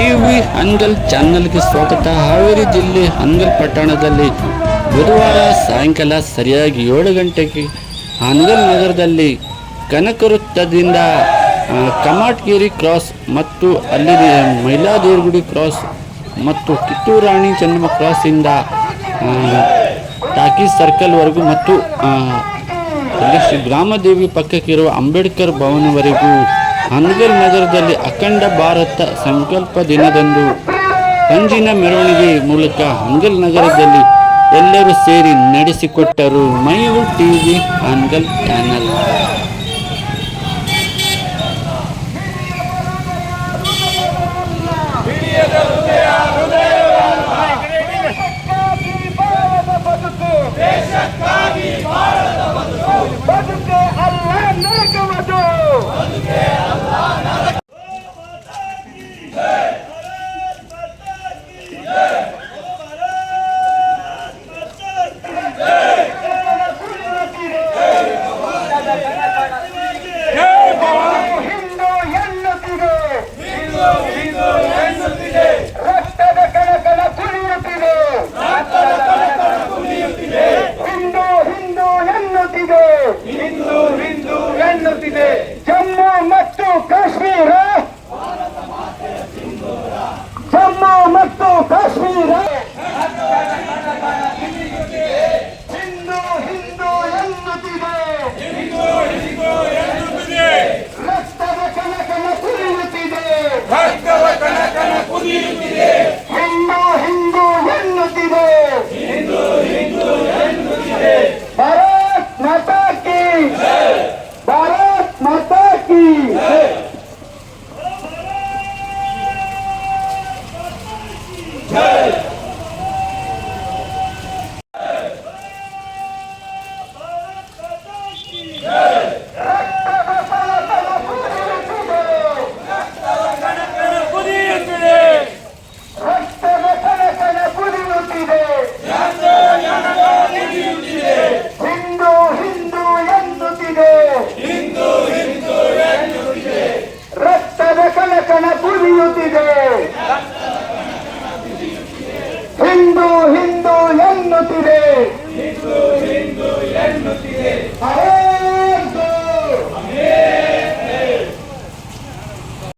TV Hanagal ಚಾನಲ್ಗೆ ಸ್ವಾಗತ. ಹಾವೇರಿ ಜಿಲ್ಲೆ ಹನಗಲ್ ಪಟ್ಟಣದಲ್ಲಿ ಬುಧವಾರ ಸಾಯಂಕಾಲ ಸರಿಯಾಗಿ 7 ಗಂಟೆಗೆ ಹನಗಲ್ ನಗರದಲ್ಲಿ ಕನಕವೃತ್ತದಿಂದ ಕಮಾಟಗಿರಿ ಕ್ರಾಸ್ ಮತ್ತು ಅಲ್ಲಿ ಮೈಲಾದೇವರಗುಡಿ ಕ್ರಾಸ್ ಮತ್ತು ಕಿತ್ತೂರು ರಾಣಿ ಚೆನ್ನಮ್ಮ ಕ್ರಾಸಿಂದ ಟಾಕೀಸ್ ಸರ್ಕಲ್ವರೆಗೂ ಮತ್ತು ಶ್ರೀ ಗ್ರಾಮದೇವಿ ಪಕ್ಕಕ್ಕಿರುವ ಅಂಬೇಡ್ಕರ್ ಭವನವರೆಗೂ ಹನಗಲ್ ನಗರದಲ್ಲಿ ಅಖಂಡ ಭಾರತ ಸಂಕಲ್ಪ ದಿನದಂದು ಪಂಜಿನ ಮೆರವಣಿಗೆ ಮೂಲಕ ಹನಗಲ್ ನಗರದಲ್ಲಿ ಎಲ್ಲರೂ ಸೇರಿ ನಡೆಸಿಕೊಟ್ಟರು. ಮೈವು ಟಿವಿ ಹನಗಲ್ ಚಾನಲ್. ಜಮ್ಮು ಮತ್ತು ಕಾಶ್ಮೀರ, ಜಮ್ಮು ಮತ್ತು ಕಾಶ್ಮೀರ ಹಿಂದೂ ಹಿಂದೂ ಎನ್ನುತ್ತಿದೆ, ರಕ್ತದ ಕಣಕಣ ಕುದಿಯುತ್ತಿದೆ, ಹಿಂದೂ ಹಿಂದೂ ಎನ್ನುತ್ತಿದೆ, ಭಾರತ್ ಮಾತಾ ಕಿ, ಭಾರತ್ ಮಾತಾ ಕಿ. ರಕ್ತದ ಕಣಕಣ ಕುದಿಯುತ್ತಿದೆ, ಹಿಂದೂ ಹಿಂದೂ ಎನ್ನುತ್ತಿದೆ,